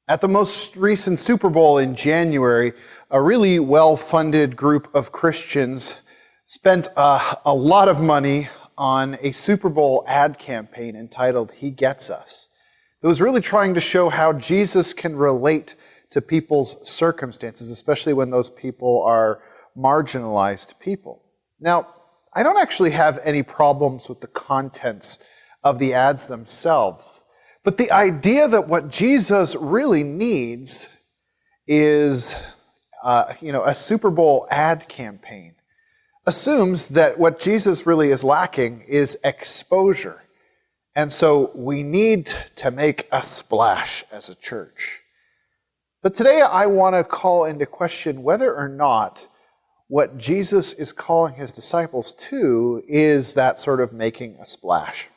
At the most recent Super Bowl in January, a really well-funded group of Christians spent a lot of money on a Super Bowl ad campaign entitled "He Gets Us." It was really trying to show how Jesus can relate to people's circumstances, especially when those people are marginalized people. Now, I don't actually have any problems with the contents of the ads themselves. But the idea that what Jesus really needs is, a Super Bowl ad campaign assumes that what Jesus really is lacking is exposure. And so we need to make a splash as a church. But today I want to call into question whether or not what Jesus is calling his disciples to is that sort of making a splash.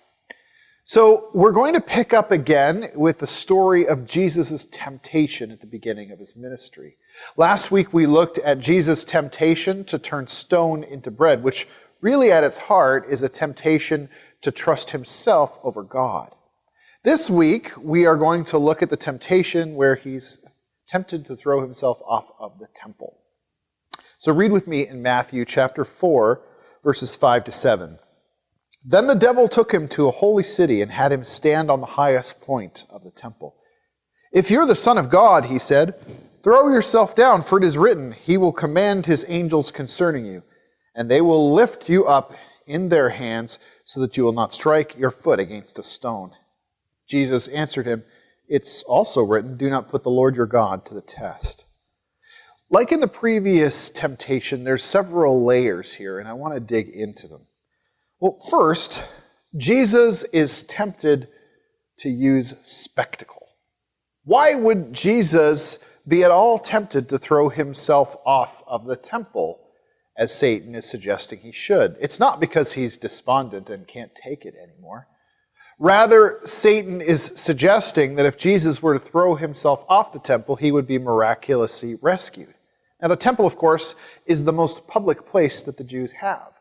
So we're going to pick up again with the story of Jesus' temptation at the beginning of his ministry. Last week we looked at Jesus' temptation to turn stone into bread, which really at its heart is a temptation to trust himself over God. This week we are going to look at the temptation where he's tempted to throw himself off of the temple. So read with me in Matthew chapter 4, verses 5 to 7. Then the devil took him to a holy city and had him stand on the highest point of the temple. "If you're the Son of God," he said, "throw yourself down, for it is written, he will command his angels concerning you, and they will lift you up in their hands so that you will not strike your foot against a stone." Jesus answered him, "It's also written, do not put the Lord your God to the test." Like in the previous temptation, there's several layers here, and I want to dig into them. Well, first, Jesus is tempted to use spectacle. Why would Jesus be at all tempted to throw himself off of the temple, as Satan is suggesting he should? It's not because he's despondent and can't take it anymore. Rather, Satan is suggesting that if Jesus were to throw himself off the temple, he would be miraculously rescued. Now, the temple, of course, is the most public place that the Jews have.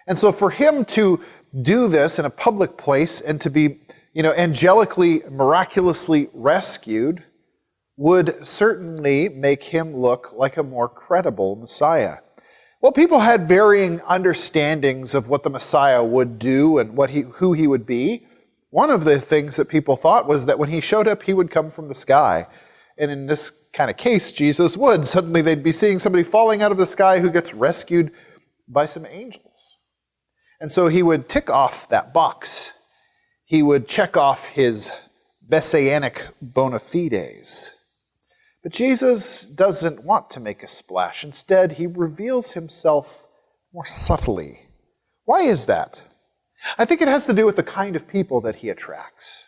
And so for him to do this in a public place and to be, angelically, miraculously rescued would certainly make him look like a more credible Messiah. Well, people had varying understandings of what the Messiah would do and who he would be. One of the things that people thought was that when he showed up, he would come from the sky. And in this kind of case, Jesus would. Suddenly they'd be seeing somebody falling out of the sky who gets rescued by some angels. And so he would tick off that box. He would check off his messianic bona fides. But Jesus doesn't want to make a splash. Instead, he reveals himself more subtly. Why is that? I think it has to do with the kind of people that he attracts.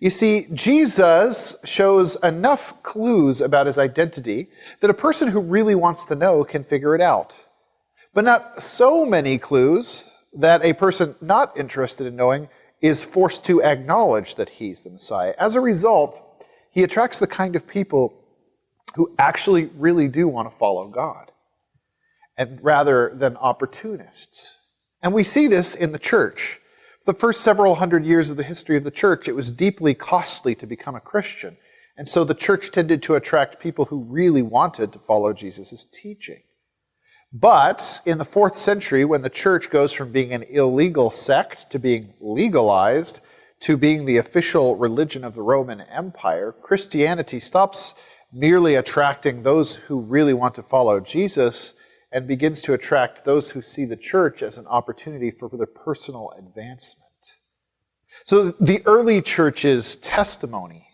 You see, Jesus shows enough clues about his identity that a person who really wants to know can figure it out. But not so many clues that a person not interested in knowing is forced to acknowledge that he's the Messiah. As a result, he attracts the kind of people who actually really do want to follow God, and rather than opportunists. And we see this in the church. For the first several hundred years of the history of the church, it was deeply costly to become a Christian. And so the church tended to attract people who really wanted to follow Jesus' teaching. But in the 4th century, when the church goes from being an illegal sect to being legalized to being the official religion of the Roman Empire, Christianity stops merely attracting those who really want to follow Jesus and begins to attract those who see the church as an opportunity for their personal advancement. So the early church's testimony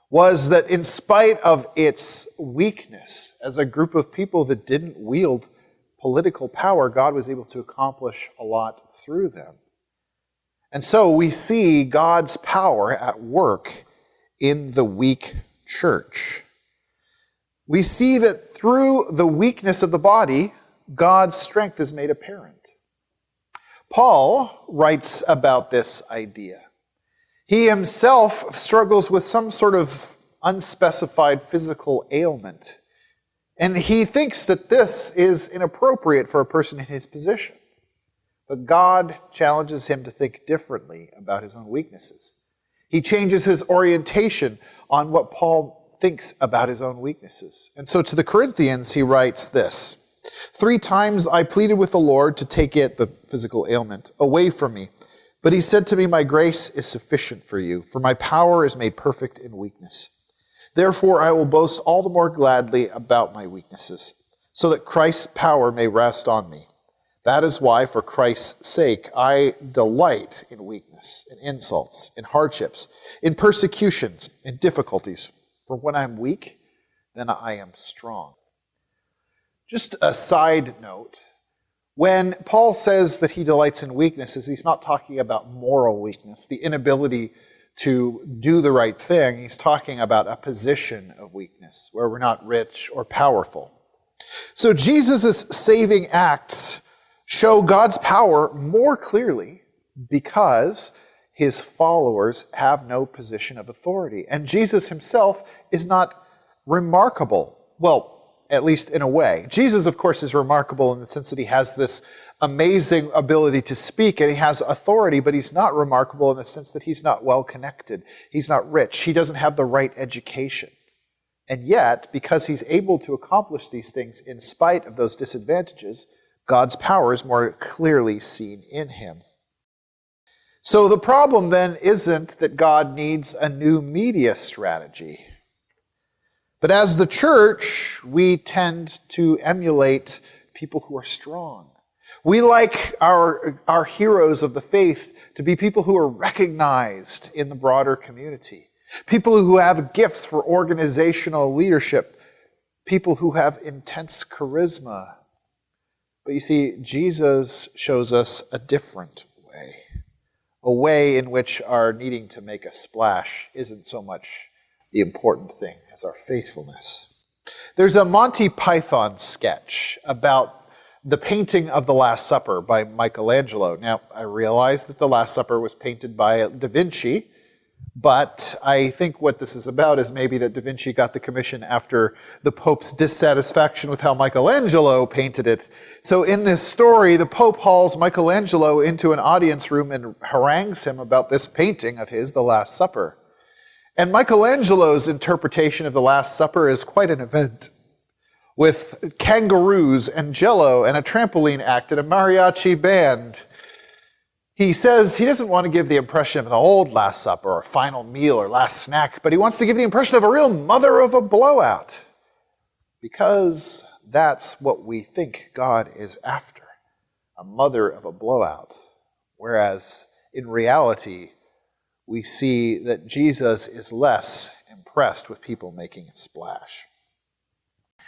was that in spite of its weakness as a group of people that didn't wield political power, God was able to accomplish a lot through them. And so we see God's power at work in the weak church. We see that through the weakness of the body, God's strength is made apparent. Paul writes about this idea. He himself struggles with some sort of unspecified physical ailment. And he thinks that this is inappropriate for a person in his position. But God challenges him to think differently about his own weaknesses. He changes his orientation on what Paul thinks about his own weaknesses. And so to the Corinthians, he writes this: 3 times I pleaded with the Lord to take it, the physical ailment, away from me. But he said to me, my grace is sufficient for you, for my power is made perfect in weakness. Therefore I will boast all the more gladly about my weaknesses, so that Christ's power may rest on me. That is why, for Christ's sake, I delight in weakness, in insults, in hardships, in persecutions, in difficulties. For when I'm weak, then I am strong. Just a side note, when Paul says that he delights in weaknesses, he's not talking about moral weakness, the inability to do the right thing. He's talking about a position of weakness, where we're not rich or powerful. So Jesus' saving acts show God's power more clearly because his followers have no position of authority. And Jesus himself is not remarkable. Well, at least in a way. Jesus, of course, is remarkable in the sense that he has this amazing ability to speak and he has authority, but he's not remarkable in the sense that he's not well connected. He's not rich. He doesn't have the right education. And yet, because he's able to accomplish these things in spite of those disadvantages, God's power is more clearly seen in him. So the problem then isn't that God needs a new media strategy. But as the church, we tend to emulate people who are strong. We like our heroes of the faith to be people who are recognized in the broader community. People who have gifts for organizational leadership. People who have intense charisma. But you see, Jesus shows us a different way. A way in which our needing to make a splash isn't so much the important thing as our faithfulness. There's a Monty Python sketch about the painting of the Last Supper by Michelangelo. Now, I realize that the Last Supper was painted by Da Vinci, but I think what this is about is maybe that Da Vinci got the commission after the Pope's dissatisfaction with how Michelangelo painted it. So in this story, the Pope hauls Michelangelo into an audience room and harangues him about this painting of his, The Last Supper. And Michelangelo's interpretation of The Last Supper is quite an event, with kangaroos and jello and a trampoline act and a mariachi band. He says he doesn't want to give the impression of an old Last Supper or final meal or last snack, but he wants to give the impression of a real mother of a blowout. Because that's what we think God is after, a mother of a blowout. Whereas in reality, we see that Jesus is less impressed with people making a splash.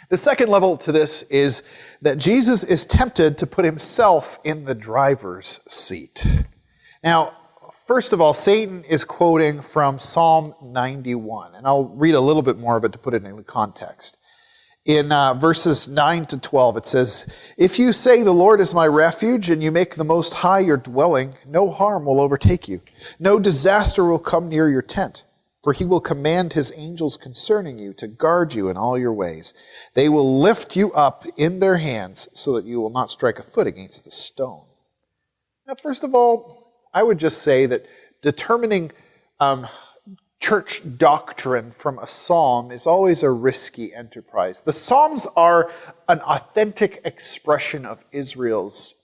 The second level to this is that Jesus is tempted to put himself in the driver's seat. Now, first of all, Satan is quoting from Psalm 91, and I'll read a little bit more of it to put it in context. In verses 9 to 12, it says, "If you say the Lord is my refuge, and you make the Most High your dwelling, no harm will overtake you. No disaster will come near your tent. For he will command his angels concerning you to guard you in all your ways. They will lift you up in their hands so that you will not strike a foot against the stone." Now, first of all, I would just say that determining church doctrine from a psalm is always a risky enterprise. The Psalms are an authentic expression of Israel's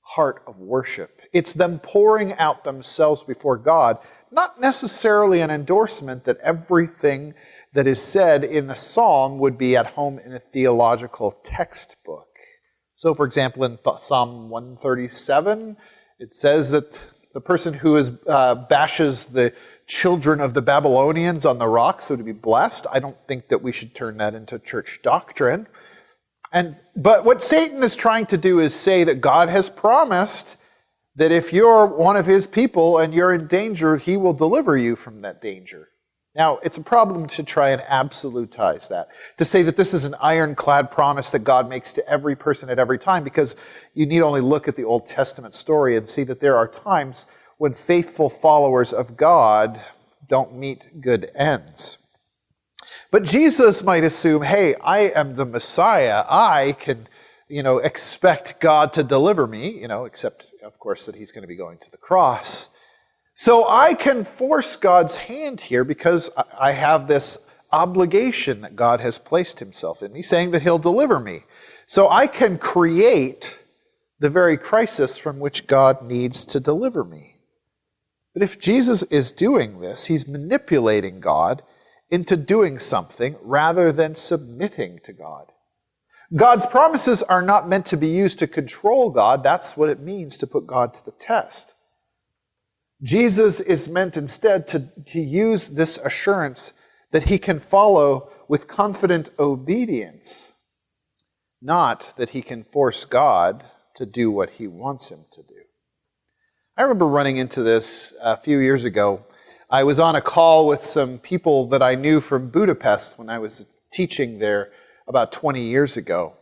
heart of worship. It's them pouring out themselves before God, not necessarily an endorsement that everything that is said in the psalm would be at home in a theological textbook. So, for example, in Psalm 137, it says that the person who bashes the children of the Babylonians on the rocks would be blessed. I don't think that we should turn that into church doctrine. But what Satan is trying to do is say that God has promised that if you're one of his people and you're in danger, he will deliver you from that danger. Now, it's a problem to try and absolutize that, to say that this is an ironclad promise that God makes to every person at every time, because you need only look at the Old Testament story and see that there are times when faithful followers of God don't meet good ends. But Jesus might assume, hey, I am the Messiah. I can, expect God to deliver me, except, of course, that he's going to be going to the cross. So I can force God's hand here because I have this obligation that God has placed himself in me, saying that he'll deliver me. So I can create the very crisis from which God needs to deliver me. But if Jesus is doing this, he's manipulating God into doing something rather than submitting to God. God's promises are not meant to be used to control God. That's what it means to put God to the test. Jesus is meant instead to use this assurance that he can follow with confident obedience, not that he can force God to do what he wants him to do. I remember running into this a few years ago. I was on a call with some people that I knew from Budapest when I was teaching there about 20 years ago.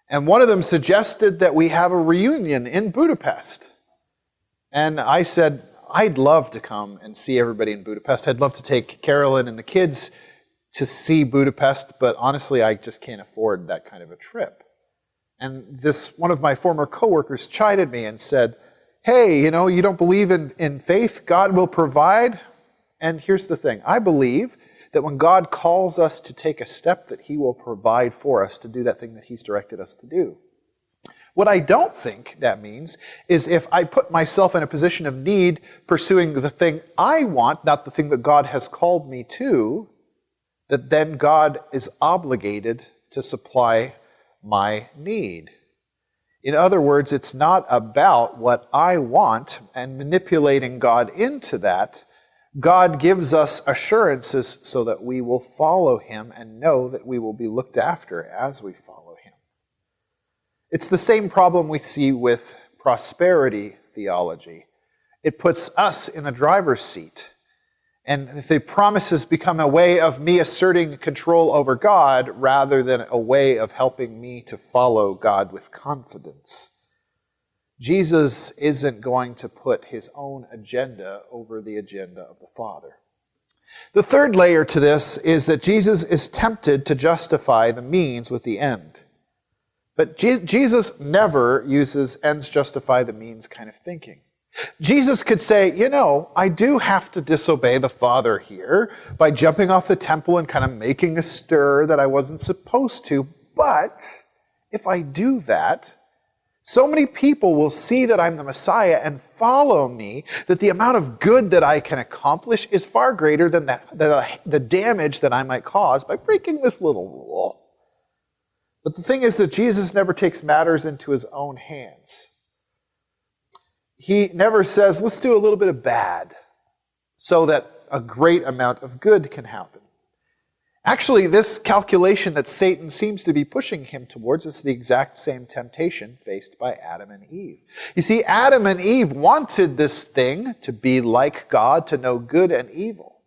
And one of them suggested that we have a reunion in Budapest. And I said, I'd love to come and see everybody in Budapest. I'd love to take Carolyn and the kids to see Budapest, but honestly, I just can't afford that kind of a trip. And one of my former coworkers chided me and said, hey, you don't believe in faith? God will provide? And here's the thing. I believe that when God calls us to take a step, that he will provide for us to do that thing that he's directed us to do. What I don't think that means is if I put myself in a position of need pursuing the thing I want, not the thing that God has called me to, that then God is obligated to supply my need. In other words, it's not about what I want and manipulating God into that. God gives us assurances so that we will follow him and know that we will be looked after as we follow him. It's the same problem we see with prosperity theology. It puts us in the driver's seat. And the promises become a way of me asserting control over God rather than a way of helping me to follow God with confidence. Jesus isn't going to put his own agenda over the agenda of the Father. The third layer to this is that Jesus is tempted to justify the means with the end. But Jesus never uses ends justify the means kind of thinking. Jesus could say, I do have to disobey the Father here by jumping off the temple and kind of making a stir that I wasn't supposed to. But if I do that, so many people will see that I'm the Messiah and follow me, that the amount of good that I can accomplish is far greater than the damage that I might cause by breaking this little rule. But the thing is that Jesus never takes matters into his own hands. He never says, let's do a little bit of bad so that a great amount of good can happen. Actually, this calculation that Satan seems to be pushing him towards is the exact same temptation faced by Adam and Eve. You see, Adam and Eve wanted this thing to be like God, to know good and evil.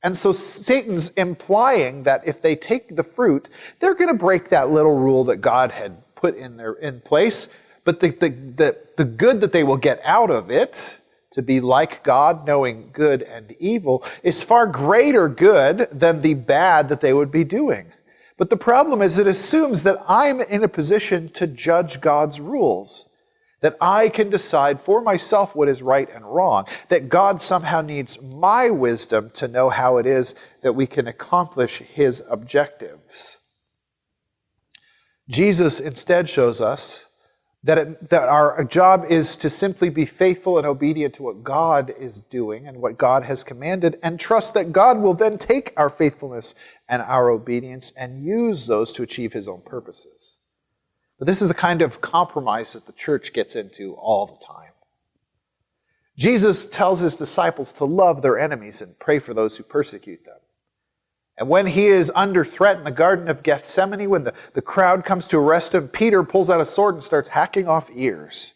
And so Satan's implying that if they take the fruit, they're going to break that little rule that God had put in place. But the good that they will get out of it, to be like God, knowing good and evil, is far greater good than the bad that they would be doing. But the problem is it assumes that I'm in a position to judge God's rules, that I can decide for myself what is right and wrong, that God somehow needs my wisdom to know how it is that we can accomplish his objectives. Jesus instead shows us that our job is to simply be faithful and obedient to what God is doing and what God has commanded, and trust that God will then take our faithfulness and our obedience and use those to achieve his own purposes. But this is the kind of compromise that the church gets into all the time. Jesus tells his disciples to love their enemies and pray for those who persecute them. And when he is under threat in the Garden of Gethsemane, when the crowd comes to arrest him, Peter pulls out a sword and starts hacking off ears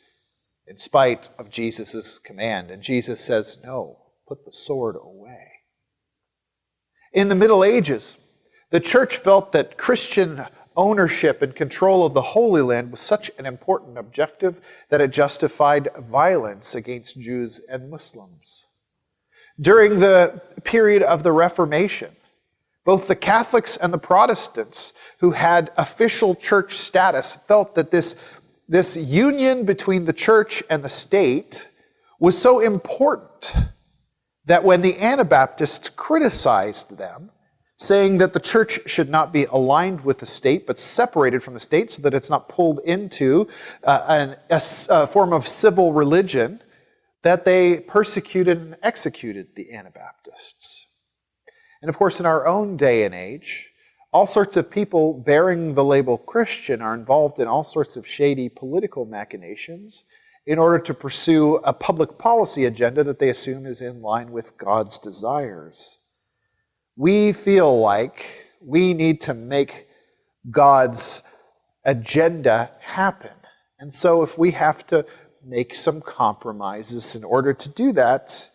in spite of Jesus' command. And Jesus says, no, put the sword away. In the Middle Ages, the church felt that Christian ownership and control of the Holy Land was such an important objective that it justified violence against Jews and Muslims. During the period of the Reformation, both the Catholics and the Protestants who had official church status felt that this union between the church and the state was so important that when the Anabaptists criticized them saying that the church should not be aligned with the state, but separated from the state so that it's not pulled into a form of civil religion, that they persecuted and executed the Anabaptists. And of course, in our own day and age, all sorts of people bearing the label Christian are involved in all sorts of shady political machinations in order to pursue a public policy agenda that they assume is in line with God's desires. We feel like we need to make God's agenda happen. And so if we have to make some compromises in order to do that,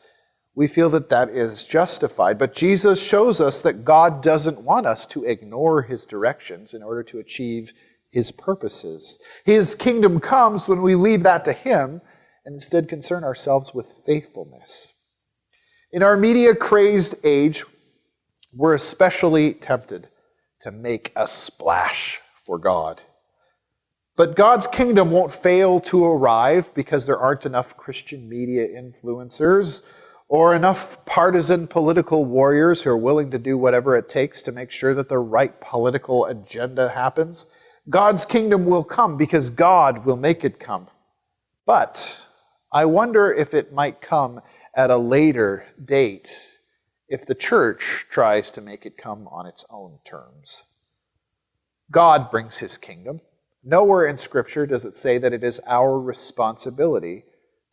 we feel that that is justified. But Jesus shows us that God doesn't want us to ignore his directions in order to achieve his purposes. His kingdom comes when we leave that to him and instead concern ourselves with faithfulness. In our media-crazed age, we're especially tempted to make a splash for God. But God's kingdom won't fail to arrive because there aren't enough Christian media influencers or enough partisan political warriors who are willing to do whatever it takes to make sure that the right political agenda happens. God's kingdom will come because God will make it come. But I wonder if it might come at a later date if the church tries to make it come on its own terms. God brings his kingdom. Nowhere in Scripture does it say that it is our responsibility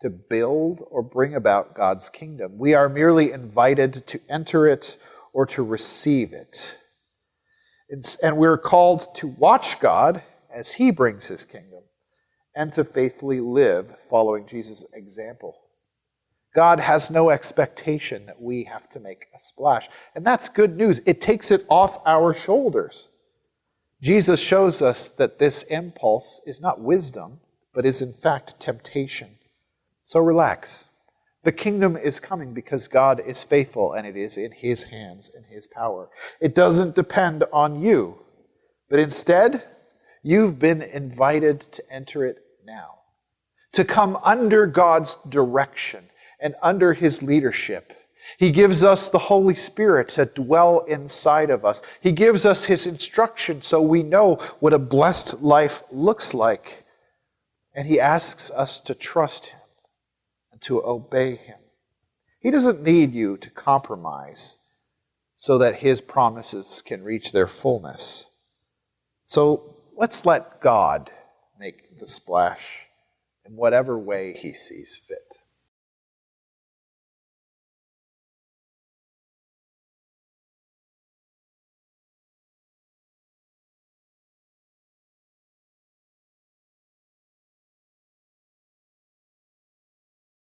to build or bring about God's kingdom. We are merely invited to enter it or to receive it. And we're called to watch God as he brings his kingdom and to faithfully live following Jesus' example. God has no expectation that we have to make a splash. And that's good news. It takes it off our shoulders. Jesus shows us that this impulse is not wisdom, but is in fact temptation. So relax. The kingdom is coming because God is faithful and it is in his hands and his power. It doesn't depend on you, but instead, you've been invited to enter it now, to come under God's direction and under his leadership. He gives us the Holy Spirit to dwell inside of us. He gives us his instruction so we know what a blessed life looks like. And he asks us to trust him and to obey him. He doesn't need you to compromise so that his promises can reach their fullness. So let's let God make the splash in whatever way he sees fit.